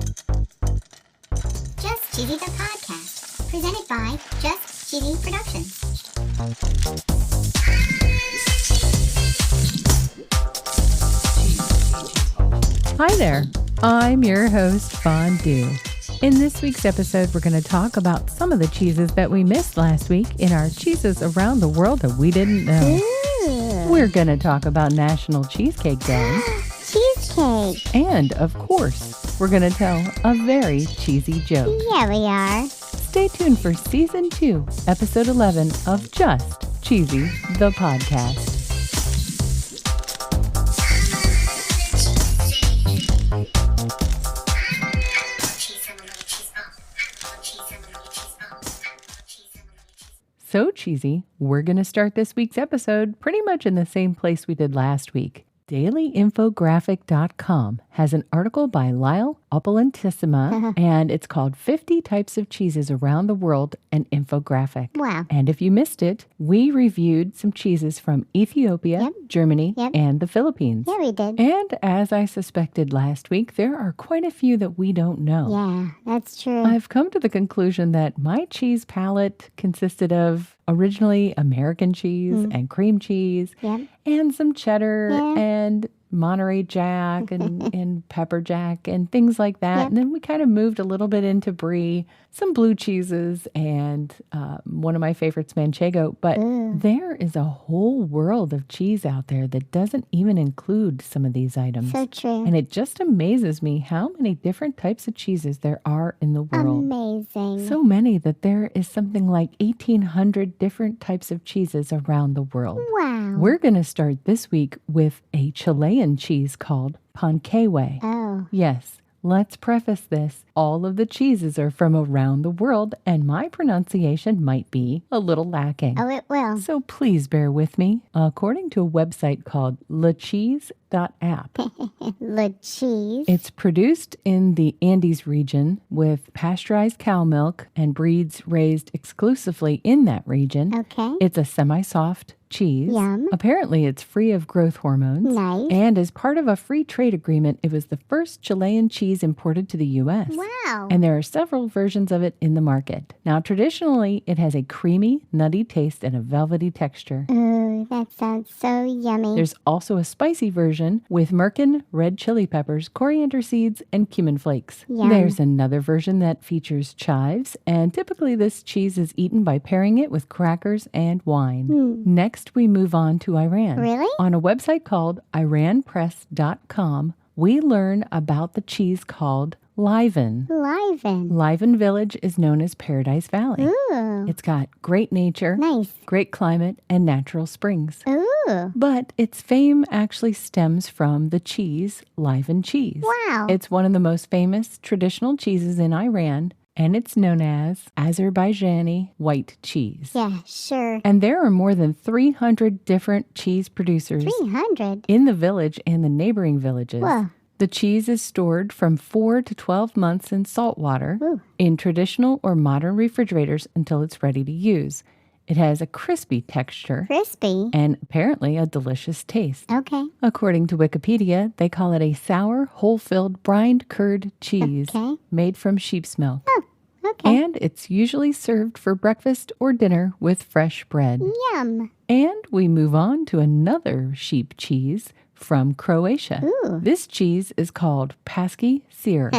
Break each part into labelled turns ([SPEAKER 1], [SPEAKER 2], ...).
[SPEAKER 1] Just Cheesy the Podcast, presented by Just Cheesy Productions.
[SPEAKER 2] Hi there, I'm your host, Fondue. In this week's episode, we're going to talk about some of the cheeses that we missed last week in our Cheeses Around the World That We Didn't Know.
[SPEAKER 1] Ooh.
[SPEAKER 2] We're going to talk about National Cheesecake Day.
[SPEAKER 1] Cheesecake.
[SPEAKER 2] And, of course, we're going to tell a very cheesy joke.
[SPEAKER 1] Yeah, we are.
[SPEAKER 2] Stay tuned for Season 2, Episode 11 of Just Cheesy, the podcast. So cheesy, we're going to start this week's episode pretty much in the same place we did last week. DailyInfographic.com has an article by Lyle Opulentissima, and it's called 50 Types of Cheeses Around the World, an Infographic.
[SPEAKER 1] Wow.
[SPEAKER 2] And if you missed it, we reviewed some cheeses from Ethiopia, Germany, and the Philippines.
[SPEAKER 1] Yeah, we did.
[SPEAKER 2] And as I suspected last week, there are quite a few that we don't know.
[SPEAKER 1] Yeah, that's true.
[SPEAKER 2] I've come to the conclusion that my cheese palette consisted of originally American cheese and cream cheese and some cheddar and Monterey Jack and pepper jack and things like that. And then we kind of moved a little bit into brie, some blue cheeses, and one of my favorites, manchego. But there is a whole world of cheese out there that doesn't even include some of these items.
[SPEAKER 1] So true.
[SPEAKER 2] And it just amazes me how many different types of cheeses there are in the world.
[SPEAKER 1] Amazing.
[SPEAKER 2] So many that there is something like 1,800 different types of cheeses around the world.
[SPEAKER 1] Wow.
[SPEAKER 2] We're going to start this week with a Chilean cheese called Panquehue.
[SPEAKER 1] Oh.
[SPEAKER 2] Yes, let's preface this. All of the cheeses are from around the world, and my pronunciation might be a little lacking.
[SPEAKER 1] Oh, it will.
[SPEAKER 2] So please bear with me. According to a website called lecheese.app,
[SPEAKER 1] Le cheese.
[SPEAKER 2] it's produced in the Andes region with pasteurized cow milk and breeds raised exclusively in that region.
[SPEAKER 1] Okay.
[SPEAKER 2] It's a semi-soft cheese.
[SPEAKER 1] Yum.
[SPEAKER 2] Apparently, it's free of growth hormones.
[SPEAKER 1] Nice.
[SPEAKER 2] And as part of a free trade agreement, it was the first Chilean cheese imported to the U.S.
[SPEAKER 1] Wow.
[SPEAKER 2] And there are several versions of it in the market. Now, traditionally, it has a creamy, nutty taste and a velvety texture.
[SPEAKER 1] Ooh, that sounds so yummy.
[SPEAKER 2] There's also a spicy version with mercan, red chili peppers, coriander seeds, and cumin flakes.
[SPEAKER 1] Yum.
[SPEAKER 2] There's another version that features chives, and typically this cheese is eaten by pairing it with crackers and wine. Next, we move on to Iran.
[SPEAKER 1] Really?
[SPEAKER 2] On a website called iranpress.com, we learn about the cheese called Lighvan. Lighvan Village is known as Paradise Valley.
[SPEAKER 1] Ooh.
[SPEAKER 2] It's got great nature,
[SPEAKER 1] Nice.
[SPEAKER 2] great climate, and natural springs.
[SPEAKER 1] Ooh.
[SPEAKER 2] But its fame actually stems from the cheese, Lighvan cheese.
[SPEAKER 1] Wow.
[SPEAKER 2] It's one of the most famous traditional cheeses in Iran, and it's known as Azerbaijani white cheese.
[SPEAKER 1] Yeah, sure.
[SPEAKER 2] And there are more than 300 different cheese producers
[SPEAKER 1] 300?
[SPEAKER 2] in the village and the neighboring villages.
[SPEAKER 1] Whoa.
[SPEAKER 2] The cheese is stored from 4 to 12 months in salt water in traditional or modern refrigerators until it's ready to use. It has a crispy texture
[SPEAKER 1] Crispy?
[SPEAKER 2] and apparently a delicious taste.
[SPEAKER 1] Okay.
[SPEAKER 2] According to Wikipedia, they call it a sour, hole-filled, brined curd cheese made from sheep's milk.
[SPEAKER 1] Oh, okay.
[SPEAKER 2] And it's usually served for breakfast or dinner with fresh bread.
[SPEAKER 1] Yum.
[SPEAKER 2] And we move on to another sheep cheese from Croatia.
[SPEAKER 1] Ooh.
[SPEAKER 2] This cheese is called Paski Sir.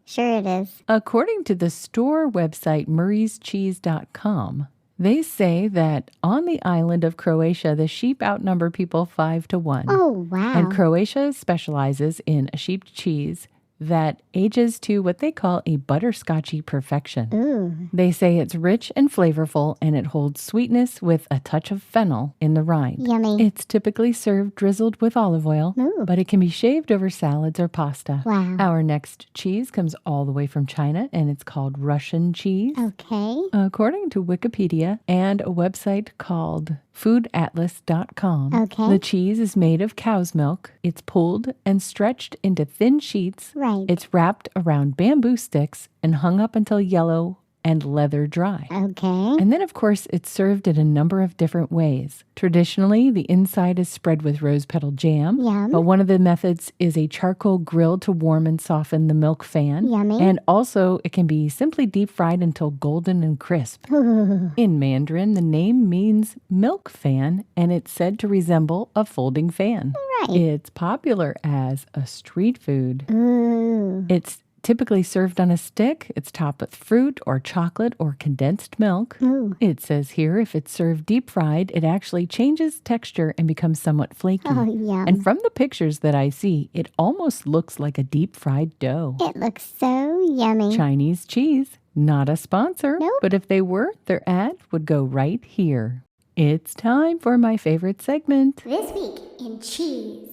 [SPEAKER 1] Sure it is.
[SPEAKER 2] According to the store website murrayscheese.com, they say that on the island of Croatia, the sheep outnumber people 5-1.
[SPEAKER 1] Oh, wow.
[SPEAKER 2] And Croatia specializes in a sheep cheese that ages to what they call a butterscotchy perfection.
[SPEAKER 1] Ooh.
[SPEAKER 2] They say it's rich and flavorful, and it holds sweetness with a touch of fennel in the rind.
[SPEAKER 1] Yummy.
[SPEAKER 2] It's typically served drizzled with olive oil,
[SPEAKER 1] Ooh.
[SPEAKER 2] but it can be shaved over salads or pasta.
[SPEAKER 1] Wow.
[SPEAKER 2] Our next cheese comes all the way from China, and it's called Rushan cheese.
[SPEAKER 1] Okay.
[SPEAKER 2] According to Wikipedia and a website called foodatlas.com,
[SPEAKER 1] Okay.
[SPEAKER 2] the cheese is made of cow's milk. It's pulled and stretched into thin sheets.
[SPEAKER 1] Right.
[SPEAKER 2] It's wrapped around bamboo sticks and hung up until yellow and leather dry.
[SPEAKER 1] Okay.
[SPEAKER 2] And then, of course, it's served in a number of different ways. Traditionally, the inside is spread with rose petal jam.
[SPEAKER 1] Yum.
[SPEAKER 2] But one of the methods is a charcoal grill to warm and soften the milk fan.
[SPEAKER 1] Yummy.
[SPEAKER 2] And also, it can be simply deep fried until golden and crisp.
[SPEAKER 1] Ooh.
[SPEAKER 2] In Mandarin, the name means milk fan, and it's said to resemble a folding fan.
[SPEAKER 1] Right.
[SPEAKER 2] It's popular as a street food.
[SPEAKER 1] Ooh.
[SPEAKER 2] It's typically served on a stick. It's topped with fruit or chocolate or condensed milk.
[SPEAKER 1] Ooh.
[SPEAKER 2] It says here if it's served deep fried, it actually changes texture and becomes somewhat flaky.
[SPEAKER 1] Oh, yum.
[SPEAKER 2] And from the pictures that I see, it almost looks like a deep fried dough.
[SPEAKER 1] It looks so yummy.
[SPEAKER 2] Chinese cheese, not a sponsor.
[SPEAKER 1] Nope.
[SPEAKER 2] But if they were, their ad would go right here. It's time for my favorite segment.
[SPEAKER 1] This week in cheese.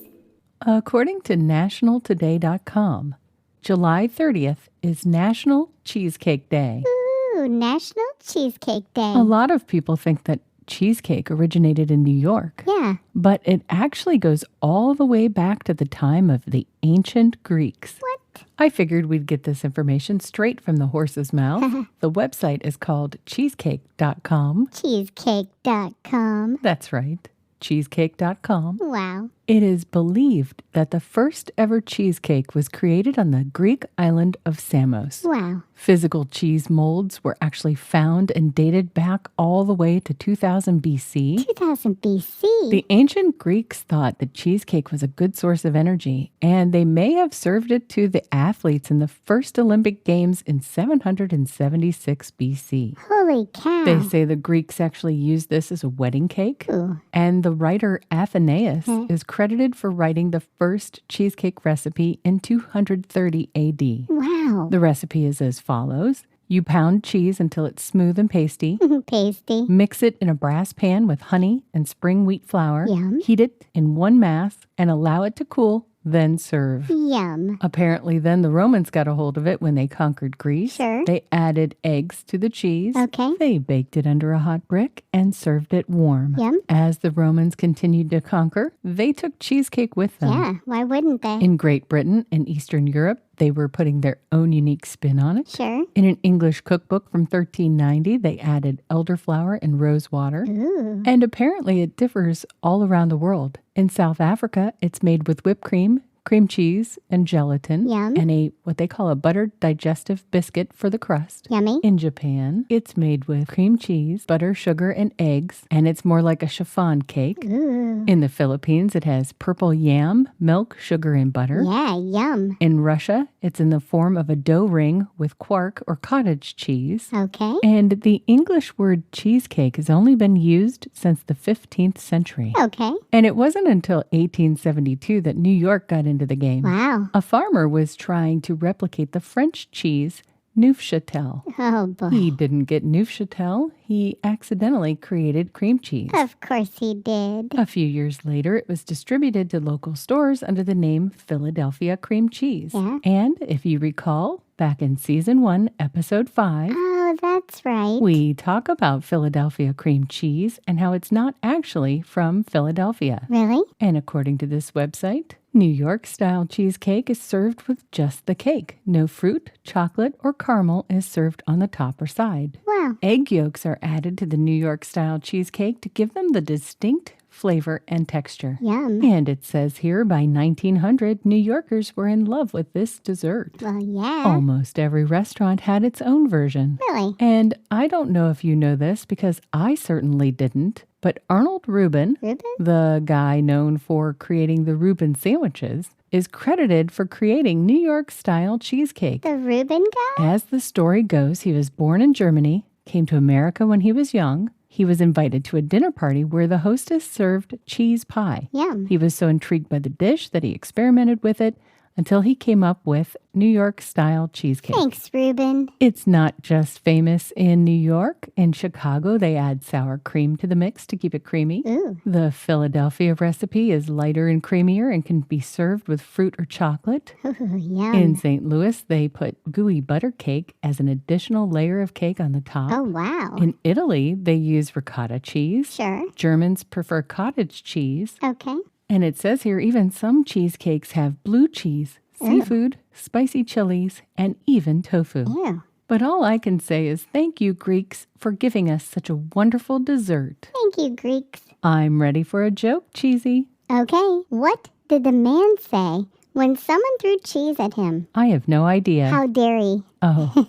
[SPEAKER 2] According to nationaltoday.com, July 30th is National Cheesecake Day.
[SPEAKER 1] Ooh, National Cheesecake Day.
[SPEAKER 2] A lot of people think that cheesecake originated in New York.
[SPEAKER 1] Yeah.
[SPEAKER 2] But it actually goes all the way back to the time of the ancient Greeks.
[SPEAKER 1] What?
[SPEAKER 2] I figured we'd get this information straight from the horse's mouth. The website is called cheesecake.com.
[SPEAKER 1] Cheesecake.com.
[SPEAKER 2] That's right, cheesecake.com.
[SPEAKER 1] Wow.
[SPEAKER 2] It is believed that the first ever cheesecake was created on the Greek island of Samos.
[SPEAKER 1] Wow.
[SPEAKER 2] Physical cheese molds were actually found and dated back all the way to 2000 BC.
[SPEAKER 1] 2000 BC.
[SPEAKER 2] The ancient Greeks thought that cheesecake was a good source of energy, and they may have served it to the athletes in the first Olympic Games in 776 BC.
[SPEAKER 1] Holy cow.
[SPEAKER 2] They say the Greeks actually used this as a wedding cake,
[SPEAKER 1] Ooh.
[SPEAKER 2] and the writer Athenaeus is credited for writing the first cheesecake recipe in 230 AD.
[SPEAKER 1] Wow.
[SPEAKER 2] The recipe is as follows. You pound cheese until it's smooth and pasty.
[SPEAKER 1] Pasty.
[SPEAKER 2] Mix it in a brass pan with honey and spring wheat flour.
[SPEAKER 1] Yum.
[SPEAKER 2] Heat it in one mass and allow it to cool, then serve.
[SPEAKER 1] Yum.
[SPEAKER 2] Apparently, then the Romans got a hold of it when they conquered Greece.
[SPEAKER 1] Sure.
[SPEAKER 2] They added eggs to the cheese.
[SPEAKER 1] Okay.
[SPEAKER 2] They baked it under a hot brick and served it warm.
[SPEAKER 1] Yum.
[SPEAKER 2] As the Romans continued to conquer, they took cheesecake with them.
[SPEAKER 1] Yeah, why wouldn't they?
[SPEAKER 2] In Great Britain and Eastern Europe, they were putting their own unique spin on it.
[SPEAKER 1] Sure.
[SPEAKER 2] In an English cookbook from 1390, they added elderflower and rose water.
[SPEAKER 1] Ooh.
[SPEAKER 2] And apparently it differs all around the world. In South Africa, it's made with whipped cream, cream cheese, and gelatin.
[SPEAKER 1] Yum.
[SPEAKER 2] And what they call a buttered digestive biscuit for the crust.
[SPEAKER 1] Yummy.
[SPEAKER 2] In Japan, it's made with cream cheese, butter, sugar, and eggs, and it's more like a chiffon cake.
[SPEAKER 1] Ooh.
[SPEAKER 2] In the Philippines, it has purple yam, milk, sugar, and butter.
[SPEAKER 1] Yeah, yum.
[SPEAKER 2] In Russia, it's in the form of a dough ring with quark or cottage cheese.
[SPEAKER 1] Okay.
[SPEAKER 2] And the English word cheesecake has only been used since the 15th century.
[SPEAKER 1] Okay.
[SPEAKER 2] And it wasn't until 1872 that New York got into the game.
[SPEAKER 1] Wow.
[SPEAKER 2] A farmer was trying to replicate the French cheese Neufchâtel.
[SPEAKER 1] Oh, boy.
[SPEAKER 2] He didn't get Neufchâtel. He accidentally created cream cheese.
[SPEAKER 1] Of course he did.
[SPEAKER 2] A few years later, it was distributed to local stores under the name Philadelphia cream cheese.
[SPEAKER 1] Yeah.
[SPEAKER 2] And if you recall, back in season 1, episode 5,
[SPEAKER 1] Oh, that's right.
[SPEAKER 2] we talk about Philadelphia cream cheese and how it's not actually from Philadelphia.
[SPEAKER 1] Really?
[SPEAKER 2] And according to this website, New York-style cheesecake is served with just the cake. No fruit, chocolate, or caramel is served on the top or side.
[SPEAKER 1] Wow.
[SPEAKER 2] Egg yolks are added to the New York-style cheesecake to give them the distinct flavor and texture.
[SPEAKER 1] Yum.
[SPEAKER 2] And it says here by 1900, New Yorkers were in love with this dessert.
[SPEAKER 1] Well, yeah.
[SPEAKER 2] Almost every restaurant had its own version.
[SPEAKER 1] Really?
[SPEAKER 2] And I don't know if you know this because I certainly didn't, but Arnold Rubin,
[SPEAKER 1] Reuben?
[SPEAKER 2] the guy known for creating the Reuben sandwiches, is credited for creating New York-style cheesecake.
[SPEAKER 1] The Reuben guy?
[SPEAKER 2] As the story goes, he was born in Germany, came to America when he was young. He was invited to a dinner party where the hostess served cheese pie.
[SPEAKER 1] Yum.
[SPEAKER 2] He was so intrigued by the dish that he experimented with it until he came up with New York-style cheesecake.
[SPEAKER 1] Thanks, Reuben.
[SPEAKER 2] It's not just famous in New York. In Chicago, they add sour cream to the mix to keep it creamy.
[SPEAKER 1] Ooh.
[SPEAKER 2] The Philadelphia recipe is lighter and creamier and can be served with fruit or chocolate.
[SPEAKER 1] Ooh, yum.
[SPEAKER 2] In St. Louis, they put gooey butter cake as an additional layer of cake on the top.
[SPEAKER 1] Oh, wow.
[SPEAKER 2] In Italy, they use ricotta cheese.
[SPEAKER 1] Sure.
[SPEAKER 2] Germans prefer cottage cheese.
[SPEAKER 1] Okay.
[SPEAKER 2] And it says here even some cheesecakes have blue cheese, seafood, spicy chilies, and even tofu.
[SPEAKER 1] Ew.
[SPEAKER 2] But all I can say is thank you, Greeks, for giving us such a wonderful dessert.
[SPEAKER 1] Thank you, Greeks.
[SPEAKER 2] I'm ready for a joke, Cheesy.
[SPEAKER 1] Okay, what did the man say when someone threw cheese at him?
[SPEAKER 2] I have no idea.
[SPEAKER 1] How dare he?
[SPEAKER 2] Oh.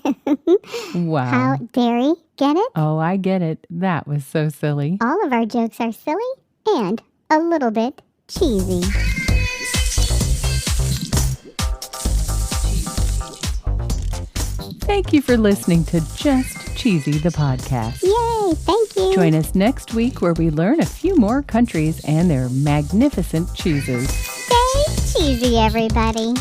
[SPEAKER 2] Wow.
[SPEAKER 1] How dare he? Get it?
[SPEAKER 2] Oh, I get it. That was so silly.
[SPEAKER 1] All of our jokes are silly and a little bit cheesy.
[SPEAKER 2] Thank you for listening to Just Cheesy, the podcast.
[SPEAKER 1] Yay, thank you.
[SPEAKER 2] Join us next week where we learn a few more countries and their magnificent cheeses.
[SPEAKER 1] Stay cheesy, everybody.